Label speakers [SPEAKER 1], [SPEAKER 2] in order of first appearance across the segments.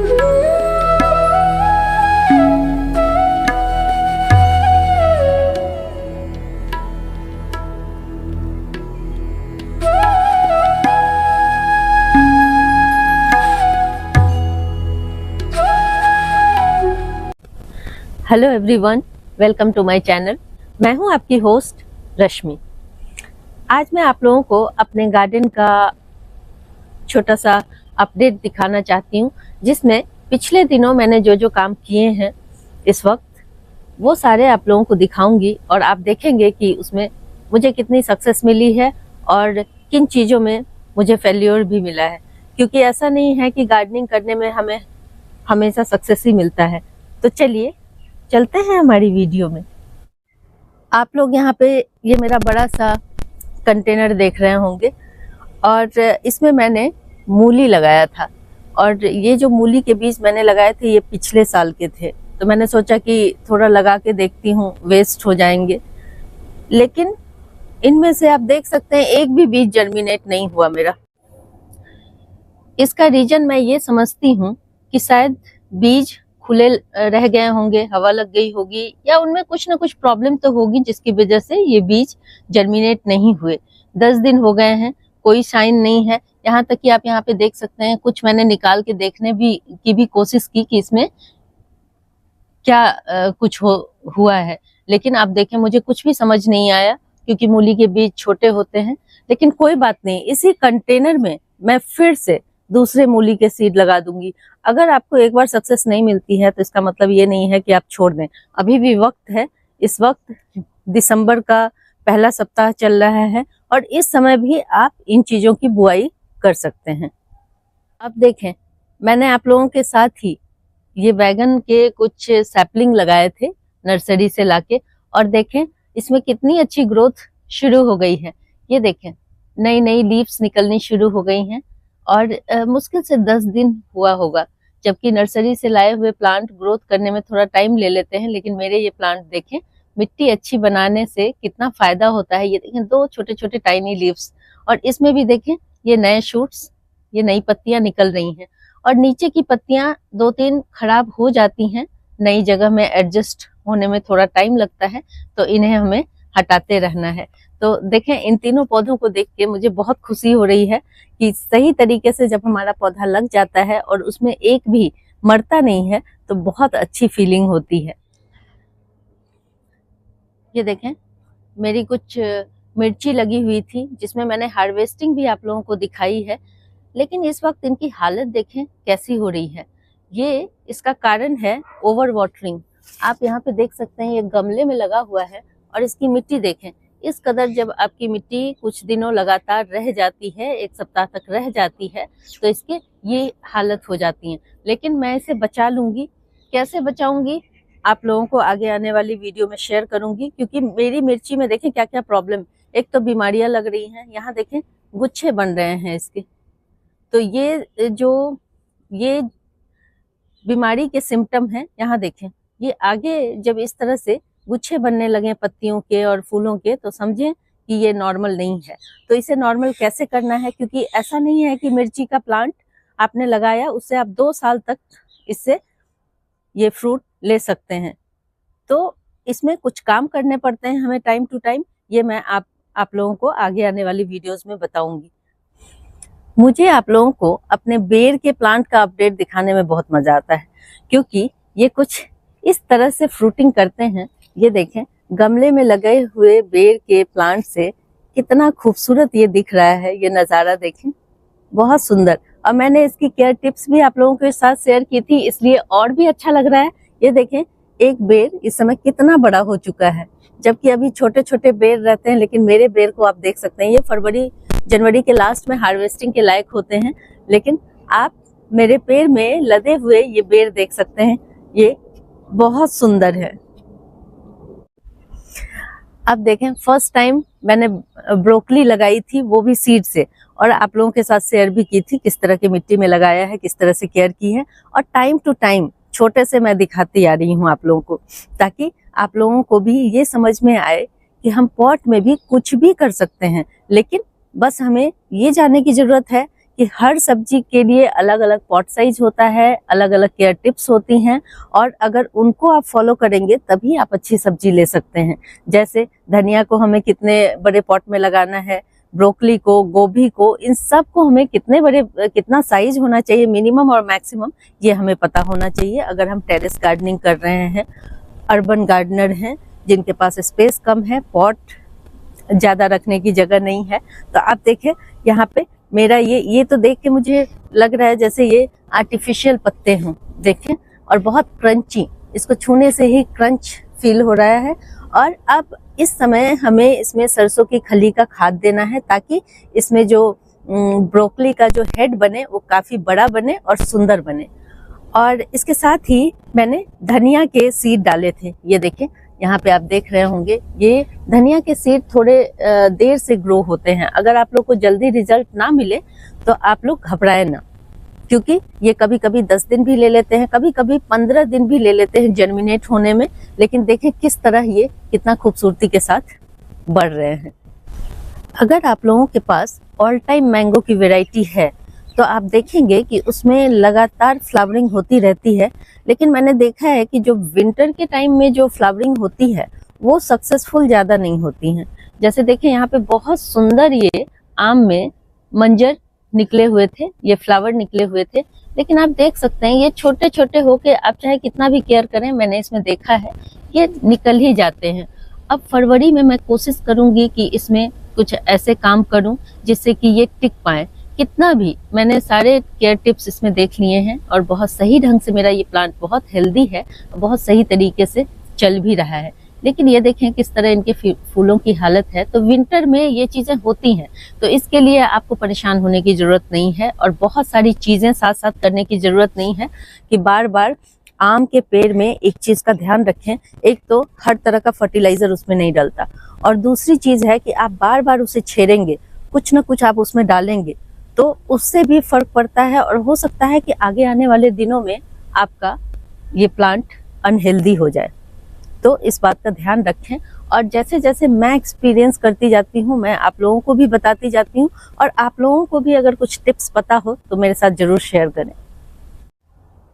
[SPEAKER 1] Hello everyone, welcome to my channel. मैं हूं आपकी होस्ट रश्मि। आज मैं आप लोगों को अपने गार्डन का छोटा सा अपडेट दिखाना चाहती हूं, जिसमें पिछले दिनों मैंने जो जो काम किए हैं इस वक्त वो सारे आप लोगों को दिखाऊंगी और आप देखेंगे कि उसमें मुझे कितनी सक्सेस मिली है और किन चीज़ों में मुझे फेल्योर भी मिला है। क्योंकि ऐसा नहीं है कि गार्डनिंग करने में हमें हमेशा सक्सेस ही मिलता है। तो चलिए चलते हैं हमारी वीडियो में। आप लोग यहाँ पे ये मेरा बड़ा सा कंटेनर देख रहे होंगे और इसमें मैंने मूली लगाया था। और ये जो मूली के बीज मैंने लगाए थे ये पिछले साल के थे, तो मैंने सोचा कि थोड़ा लगा के देखती हूँ, वेस्ट हो जाएंगे। लेकिन इनमें से आप देख सकते हैं एक भी बीज जर्मिनेट नहीं हुआ मेरा। इसका रीजन मैं ये समझती हूँ कि शायद बीज खुले रह गए होंगे, हवा लग गई होगी या उनमें कुछ ना कुछ प्रॉब्लम तो होगी जिसकी वजह से ये बीज जर्मिनेट नहीं हुए। 10 दिन हो गए हैं, कोई साइन नहीं है। यहाँ तक कि आप यहाँ पे देख सकते हैं कुछ मैंने निकाल के देखने की भी कोशिश की कि इसमें क्या कुछ हुआ है, लेकिन आप देखें मुझे कुछ भी समझ नहीं आया क्योंकि मूली के बीज छोटे होते हैं। लेकिन कोई बात नहीं, इसी कंटेनर में मैं फिर से दूसरे मूली के सीड लगा दूंगी। अगर आपको एक बार सक्सेस नहीं मिलती है तो इसका मतलब ये नहीं है कि आप छोड़ दें, अभी भी वक्त है। इस वक्त दिसंबर का पहला सप्ताह चल रहा है और इस समय भी आप इन चीजों की बुआई कर सकते हैं। अब देखें, मैंने आप लोगों के साथ ही ये बैगन के कुछ सैपलिंग लगाए थे नर्सरी से लाके, और देखें इसमें कितनी अच्छी ग्रोथ शुरू हो गई है। ये देखें नई नई लीव्स निकलनी शुरू हो गई हैं और मुश्किल से 10 दिन हुआ होगा। जबकि नर्सरी से लाए हुए प्लांट ग्रोथ करने में थोड़ा टाइम ले लेते हैं, लेकिन मेरे ये प्लांट देखें मिट्टी अच्छी बनाने से कितना फायदा होता है। ये देखें 2 छोटे छोटे टाइनी लीव्स, और इसमें भी देखें ये नए शूट्स, ये नई पत्तियां निकल रही हैं। और नीचे की पत्तियां 2-3 खराब हो जाती हैं, नई जगह में एडजस्ट होने में थोड़ा टाइम लगता है, तो इन्हें हमें हटाते रहना है। तो देखें इन तीनों पौधों को देख के मुझे बहुत खुशी हो रही है कि सही तरीके से जब हमारा पौधा लग जाता है और उसमें एक भी मरता नहीं है तो बहुत अच्छी फीलिंग होती है। ये देखें मेरी कुछ मिर्ची लगी हुई थी जिसमें मैंने हार्वेस्टिंग भी आप लोगों को दिखाई है, लेकिन इस वक्त इनकी हालत देखें कैसी हो रही है। ये इसका कारण है ओवर वाटरिंग। आप यहाँ पे देख सकते हैं ये गमले में लगा हुआ है और इसकी मिट्टी देखें। इस कदर जब आपकी मिट्टी कुछ दिनों लगातार रह जाती है, 1 सप्ताह तक रह जाती है, तो इसके ये हालत हो जाती है। लेकिन मैं इसे बचा लूंगी। कैसे बचाऊंगी आप लोगों को आगे आने वाली वीडियो में शेयर करूंगी, क्योंकि मेरी मिर्ची में देखें क्या क्या प्रॉब्लम। एक तो बीमारियां लग रही हैं, यहाँ देखें गुच्छे बन रहे हैं इसके। तो ये बीमारी के सिम्टम हैं। यहाँ देखें ये आगे जब इस तरह से गुच्छे बनने लगे पत्तियों के और फूलों के, तो समझें कि ये नॉर्मल नहीं है। तो इसे नॉर्मल कैसे करना है, क्योंकि ऐसा नहीं है कि मिर्ची का प्लांट आपने लगाया उससे आप 2 साल तक इससे ये फ्रूट ले सकते हैं। तो इसमें कुछ काम करने पड़ते हैं हमें टाइम टू टाइम। ये मैं आप लोगों को आगे आने वाली वीडियोस में बताऊंगी। मुझे आप लोगों को अपने बेर के प्लांट का अपडेट दिखाने में बहुत मजा आता है, क्योंकि ये कुछ इस तरह से फ्रूटिंग करते हैं। ये देखें गमले में लगे हुए बेर के प्लांट से कितना खूबसूरत ये दिख रहा है। ये नज़ारा देखें, बहुत सुंदर। और मैंने इसकी केयर टिप्स भी आप लोगों के साथ शेयर की थी, इसलिए और भी अच्छा लग रहा है। ये देखें एक बेर इस समय कितना बड़ा हो चुका है, जबकि अभी छोटे छोटे बेर रहते हैं। लेकिन मेरे बेर को आप देख सकते हैं, ये फरवरी जनवरी के लास्ट में हार्वेस्टिंग के लायक होते हैं। लेकिन आप मेरे पेड़ में लदे हुए ये बेर देख सकते हैं, ये बहुत सुंदर है। अब देखें फर्स्ट टाइम मैंने ब्रोकली लगाई थी, वो भी सीड से, और आप लोगों के साथ शेयर भी की थी किस तरह की मिट्टी में लगाया है, किस तरह से केयर की है। और टाइम टू टाइम छोटे से मैं दिखाती आ रही हूँ आप लोगों को, ताकि आप लोगों को भी ये समझ में आए कि हम पॉट में भी कुछ भी कर सकते हैं। लेकिन बस हमें ये जानने की जरूरत है कि हर सब्जी के लिए अलग अलग पॉट साइज होता है, अलग अलग केयर टिप्स होती हैं, और अगर उनको आप फॉलो करेंगे तभी आप अच्छी सब्जी ले सकते हैं। जैसे धनिया को हमें कितने बड़े पॉट में लगाना है, ब्रोकली को, गोभी को, इन सब को हमें कितना साइज होना चाहिए, मिनिमम और मैक्सिमम, ये हमें पता होना चाहिए। अगर हम टेरेस गार्डनिंग कर रहे हैं, अर्बन गार्डनर हैं जिनके पास स्पेस कम है, पॉट ज़्यादा रखने की जगह नहीं है, तो आप देखें यहाँ पे मेरा ये तो देख के मुझे लग रहा है जैसे ये आर्टिफिशियल पत्ते हों, देखें, और बहुत क्रंची, इसको छूने से ही क्रंच फील हो रहा है। और अब इस समय हमें इसमें सरसों की खली का खाद देना है ताकि इसमें जो ब्रोकली का जो हेड बने वो काफ़ी बड़ा बने और सुंदर बने। और इसके साथ ही मैंने धनिया के सीड डाले थे, ये देखें यहाँ पे आप देख रहे होंगे, ये धनिया के सीड थोड़े देर से ग्रो होते हैं। अगर आप लोग को जल्दी रिजल्ट ना मिले तो आप लोग घबराए ना, क्योंकि ये कभी कभी 10 दिन भी ले लेते हैं, कभी कभी 15 दिन भी ले लेते हैं जर्मिनेट होने में। लेकिन देखें किस तरह ये कितना खूबसूरती के साथ बढ़ रहे हैं। अगर आप लोगों के पास ऑल टाइम मैंगो की वैरायटी है तो आप देखेंगे कि उसमें लगातार फ्लावरिंग होती रहती है। लेकिन मैंने देखा है कि जो विंटर के टाइम में जो फ्लावरिंग होती है वो सक्सेसफुल ज़्यादा नहीं होती हैं। जैसे देखिए यहाँ पे बहुत सुंदर ये आम में मंजर निकले हुए थे, ये फ्लावर निकले हुए थे, लेकिन आप देख सकते हैं ये छोटे छोटे होके आप चाहे कितना भी केयर करें, मैंने इसमें देखा है ये निकल ही जाते हैं। अब फरवरी में मैं कोशिश करूंगी कि इसमें कुछ ऐसे काम करूं जिससे कि ये टिक पाए। कितना भी मैंने सारे केयर टिप्स इसमें देख लिए हैं और बहुत सही ढंग से मेरा ये प्लांट बहुत हेल्दी है, बहुत सही तरीके से चल भी रहा है। लेकिन ये देखें किस तरह इनके फूलों की हालत है। तो विंटर में ये चीज़ें होती हैं, तो इसके लिए आपको परेशान होने की ज़रूरत नहीं है और बहुत सारी चीज़ें साथ साथ करने की ज़रूरत नहीं है कि बार बार आम के पेड़ में एक चीज़ का ध्यान रखें, एक तो हर तरह का फर्टिलाइज़र उसमें नहीं डलता, और दूसरी चीज़ है कि आप बार बार उसे छेड़ेंगे, कुछ ना कुछ आप उसमें डालेंगे तो उससे भी फर्क पड़ता है और हो सकता है कि आगे आने वाले दिनों में आपका ये प्लांट अनहेल्दी हो जाए। तो इस बात का ध्यान रखें, और जैसे जैसे मैं एक्सपीरियंस करती जाती हूँ मैं आप लोगों को भी बताती जाती हूँ, और आप लोगों को भी अगर कुछ टिप्स पता हो तो मेरे साथ जरूर शेयर करें।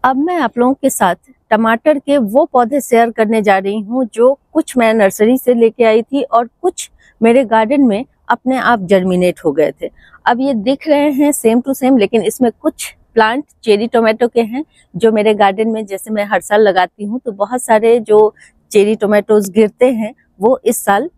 [SPEAKER 1] अब मैं आप लोगों के साथ टमाटर के वो पौधे शेयर करने जा रही हूँ जो कुछ मैं नर्सरी से लेके आई थी और कुछ मेरे गार्डन में अपने आप जर्मिनेट हो गए थे। अब ये दिख रहे हैं सेम टू सेम, लेकिन इसमें कुछ प्लांट चेरी टोमेटो के हैं जो मेरे गार्डन में, जैसे मैं हर साल लगाती हूँ तो बहुत सारे जो चेरी टोमेटोज गिरते हैं वो इस साल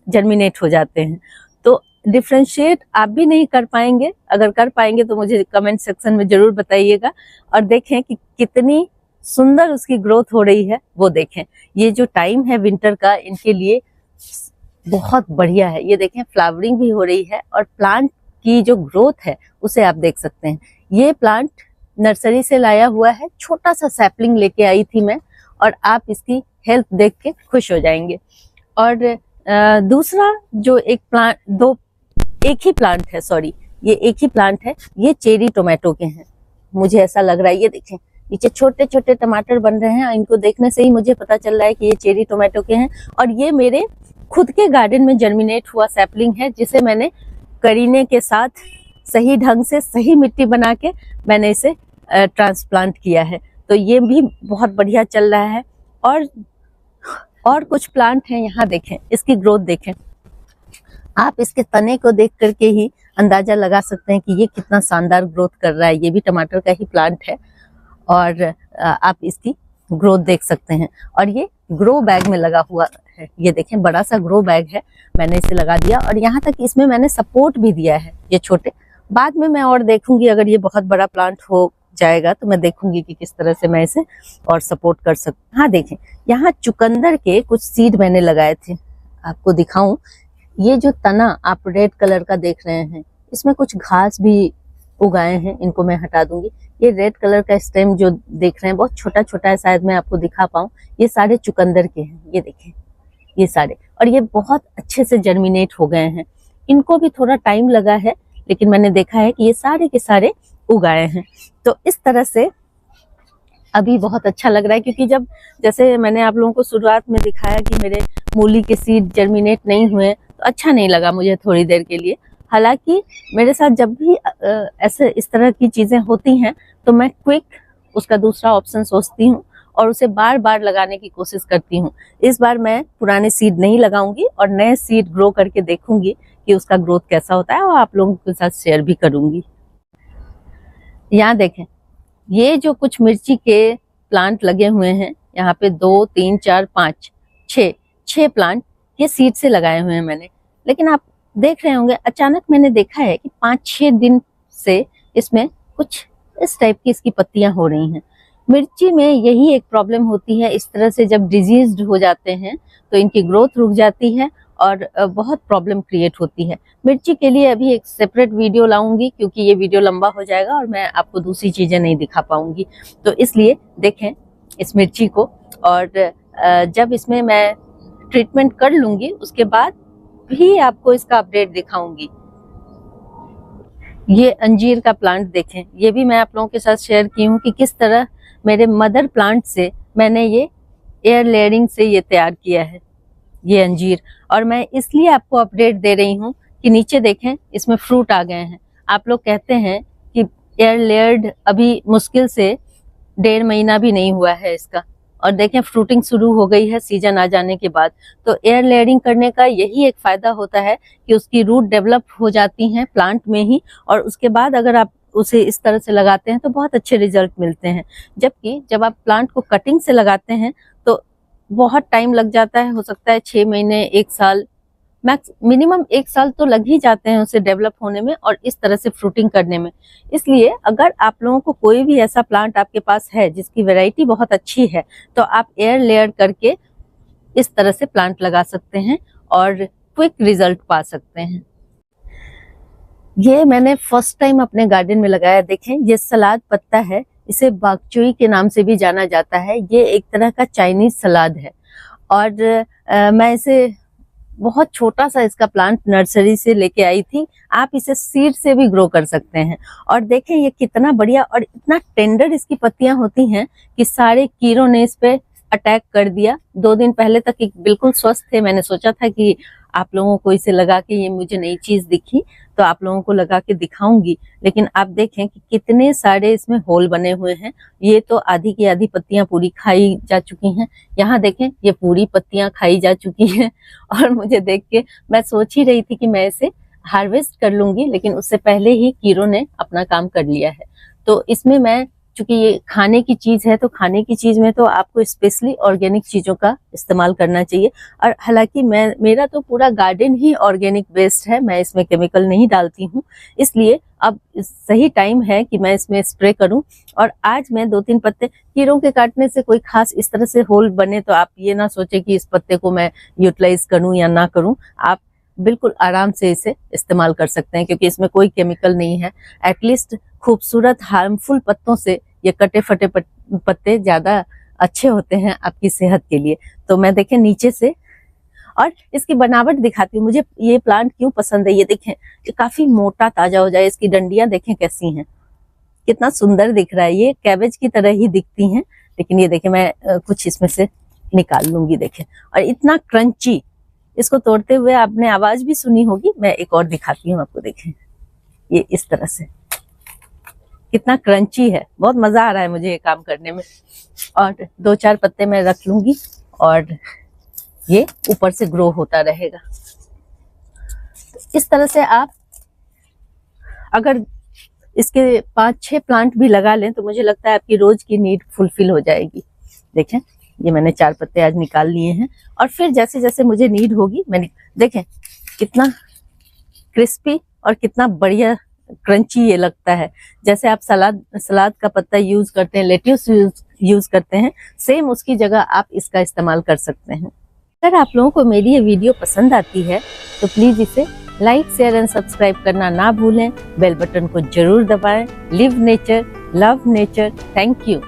[SPEAKER 1] जर्मिनेट हो जाते हैं। तो डिफ्रेंशिएट आप भी नहीं कर पाएंगे, अगर कर पाएंगे तो मुझे कमेंट सेक्शन में जरूर बताइएगा। और देखें कि कितनी सुंदर उसकी ग्रोथ हो रही है, वो देखें। ये जो टाइम है विंटर का इनके लिए बहुत बढ़िया है। ये देखें फ्लावरिंग भी हो रही है और प्लांट की जो ग्रोथ है उसे आप देख सकते हैं। ये प्लांट नर्सरी से लाया हुआ है, छोटा सा सैपलिंग लेके आई थी मैं, और आप इसकी हेल्थ देख के खुश हो जाएंगे। और दूसरा जो एक ही प्लांट है, सॉरी, ये एक ही प्लांट है, ये चेरी टोमेटो के हैं, मुझे ऐसा लग रहा है। ये देखें नीचे छोटे छोटे टमाटर बन रहे हैं, इनको देखने से ही मुझे पता चल रहा है कि ये चेरी टोमेटो के हैं। और ये मेरे खुद के गार्डन में जर्मिनेट हुआ सैपलिंग है, जिसे मैंने करीने के साथ सही ढंग से सही मिट्टी बना के मैंने इसे ट्रांसप्लांट किया है। तो ये भी बहुत बढ़िया चल रहा है। और कुछ प्लांट हैं, यहाँ देखें इसकी ग्रोथ देखें, आप इसके तने को देख करके ही अंदाजा लगा सकते हैं कि ये कितना शानदार ग्रोथ कर रहा है। ये भी टमाटर का ही प्लांट है और आप इसकी ग्रोथ देख सकते हैं। और ये ग्रो बैग में लगा हुआ है, ये देखें बड़ा सा ग्रो बैग है, मैंने इसे लगा दिया। और यहाँ तक इसमें मैंने सपोर्ट भी दिया है, ये छोटे, बाद में मैं और देखूंगी अगर ये बहुत बड़ा प्लांट हो जाएगा तो मैं देखूंगी कि किस तरह से मैं इसे और सपोर्ट कर सकती। हाँ देखें यहाँ चुकंदर के कुछ सीड मैंने लगाए थे, आपको दिखाऊं। ये जो तना आप रेड कलर का देख रहे हैं, इसमें कुछ घास भी उगाए हैं, इनको मैं हटा दूंगी। ये रेड कलर का स्टेम जो देख रहे हैं बहुत छोटा छोटा है, शायद मैं आपको दिखा पाऊं। ये सारे चुकंदर के हैं, ये देखें ये सारे, और ये बहुत अच्छे से जर्मिनेट हो गए हैं। इनको भी थोड़ा टाइम लगा है, लेकिन मैंने देखा है कि ये सारे के सारे उगाए हैं। तो इस तरह से अभी बहुत अच्छा लग रहा है, क्योंकि जब जैसे मैंने आप लोगों को शुरुआत में दिखाया कि मेरे मूली के सीड जर्मिनेट नहीं हुए तो अच्छा नहीं लगा मुझे थोड़ी देर के लिए। हालांकि मेरे साथ जब भी ऐसे इस तरह की चीजें होती हैं तो मैं क्विक उसका दूसरा ऑप्शन सोचती हूँ और उसे बार बार लगाने की कोशिश करती हूँ। इस बार मैं पुराने सीड नहीं लगाऊंगी और नए सीड ग्रो करके देखूंगी कि उसका ग्रोथ कैसा होता है और आप लोगों के साथ शेयर भी करूंगी। यहाँ देखें, ये जो कुछ मिर्ची के प्लांट लगे हुए हैं, यहाँ पे 2, 3, 4, 5, 6 प्लांट ये सीड से लगाए हुए हैं मैंने। लेकिन आप देख रहे होंगे अचानक मैंने देखा है कि 5-6 दिन से इसमें कुछ इस टाइप की इसकी पत्तियां हो रही हैं। मिर्ची में यही एक प्रॉब्लम होती है, इस तरह से जब डिजीज्ड हो जाते हैं तो इनकी ग्रोथ रुक जाती है और बहुत प्रॉब्लम क्रिएट होती है। मिर्ची के लिए अभी एक सेपरेट वीडियो लाऊंगी क्योंकि ये वीडियो लंबा हो जाएगा और मैं आपको दूसरी चीजें नहीं दिखा पाऊंगी। तो इसलिए देखें इस मिर्ची को, और जब इसमें मैं ट्रीटमेंट कर लूंगी उसके बाद भी आपको इसका अपडेट दिखाऊंगी। ये अंजीर का प्लांट देखें, ये भी मैं आप लोगों के साथ शेयर की हूँ कि किस तरह मेरे मदर प्लांट से मैंने ये एयर लेयरिंग से ये तैयार किया है ये अंजीर। और मैं इसलिए आपको अपडेट दे रही हूँ कि नीचे देखें इसमें फ्रूट आ गए हैं। आप लोग कहते हैं कि एयर लेयर्ड अभी मुश्किल से 1.5 महीना भी नहीं हुआ है इसका, और देखें फ्रूटिंग शुरू हो गई है सीजन आ जाने के बाद। तो एयर लेयरिंग करने का यही एक फायदा होता है कि उसकी रूट डेवलप हो जाती हैं प्लांट में ही, और उसके बाद अगर आप उसे इस तरह से लगाते हैं तो बहुत अच्छे रिजल्ट मिलते हैं। जबकि जब आप प्लांट को कटिंग से लगाते हैं तो बहुत टाइम लग जाता है, हो सकता है 6 महीने, 1 साल, मिनिमम 1 साल तो लग ही जाते हैं उसे डेवलप होने में और इस तरह से फ्रूटिंग करने में। इसलिए अगर आप लोगों को कोई भी ऐसा प्लांट आपके पास है जिसकी वैरायटी बहुत अच्छी है तो आप एयर लेयर करके इस तरह से प्लांट लगा सकते हैं और क्विक रिजल्ट पा सकते हैं। ये मैंने फर्स्ट टाइम अपने गार्डन में लगाया। देखें ये सलाद पत्ता है, इसे बागचोई के नाम से भी जाना जाता है। ये एक तरह का चाइनीज सलाद है और मैं इसे बहुत छोटा सा इसका प्लांट नर्सरी से लेके आई थी। आप इसे सीड से भी ग्रो कर सकते हैं। और देखें ये कितना बढ़िया और इतना टेंडर इसकी पत्तियां होती हैं कि सारे कीड़ों ने इस पे अटैक कर दिया। 2 दिन पहले तक एक बिल्कुल स्वस्थ थे। मैंने सोचा था कि आप लोगों को इसे लगा के, ये मुझे नई चीज दिखी तो आप लोगों को लगा के दिखाऊंगी। लेकिन आप देखें कि कितने सारे इसमें होल बने हुए हैं। ये तो आधी की आधी पत्तियां पूरी खाई जा चुकी हैं। यहाँ देखें ये पूरी पत्तियां खाई जा चुकी हैं और मुझे देख के मैं सोच ही रही थी कि मैं इसे हार्वेस्ट कर लूंगी, लेकिन उससे पहले ही कीड़ों ने अपना काम कर लिया है। तो इसमें मैं, चूंकि ये खाने की चीज है तो खाने की चीज में तो आपको स्पेशली ऑर्गेनिक चीजों का इस्तेमाल करना चाहिए। और हालांकि मेरा तो पूरा गार्डन ही ऑर्गेनिक बेस्ड है, मैं इसमें केमिकल नहीं डालती हूँ। इसलिए अब सही टाइम है कि मैं इसमें स्प्रे करूं। और आज मैं 2-3 पत्ते, कीड़ों के काटने से कोई खास इस तरह से होल बने तो आप ये ना सोचे कि इस पत्ते को मैं यूटिलाइज करूं या ना करूं। आप बिल्कुल आराम से इसे इस्तेमाल कर सकते हैं क्योंकि इसमें कोई केमिकल नहीं है। एटलीस्ट खूबसूरत हार्मफुल पत्तों से ये कटे फटे पत्ते ज्यादा अच्छे होते हैं आपकी सेहत के लिए। तो मैं देखें नीचे से और इसकी बनावट दिखाती हूँ। मुझे ये प्लांट क्यों पसंद है, ये देखें, ये काफी मोटा ताजा हो जाए। इसकी डंडियां देखें कैसी हैं, कितना सुंदर दिख रहा है। ये कैबेज की तरह ही दिखती हैं, लेकिन ये देखें मैं कुछ इसमें से निकाल लूंगी। देखें, और इतना क्रंची, इसको तोड़ते हुए आपने आवाज भी सुनी होगी। मैं एक और दिखाती हूँ आपको। देखें ये इस तरह से कितना क्रंची है। बहुत मजा आ रहा है मुझे ये काम करने में। और 2-4 पत्ते मैं रख लूंगी और ये ऊपर से ग्रो होता रहेगा। इस तरह से आप अगर इसके 5-6 प्लांट भी लगा लें तो मुझे लगता है आपकी रोज की नीड फुलफिल हो जाएगी। देखें ये मैंने 4 पत्ते आज निकाल लिए हैं और फिर जैसे जैसे मुझे नीड होगी मैं देखें कितना क्रिस्पी और कितना बढ़िया क्रंची ये लगता है। जैसे आप सलाद का पत्ता यूज करते हैं, लेट्यूस यूज करते हैं, सेम उसकी जगह आप इसका इस्तेमाल कर सकते हैं। अगर आप लोगों को मेरी ये वीडियो पसंद आती है तो प्लीज इसे लाइक, शेयर एंड सब्सक्राइब करना ना भूलें। बेल बटन को जरूर दबाएं। Live nature, love nature. Thank you.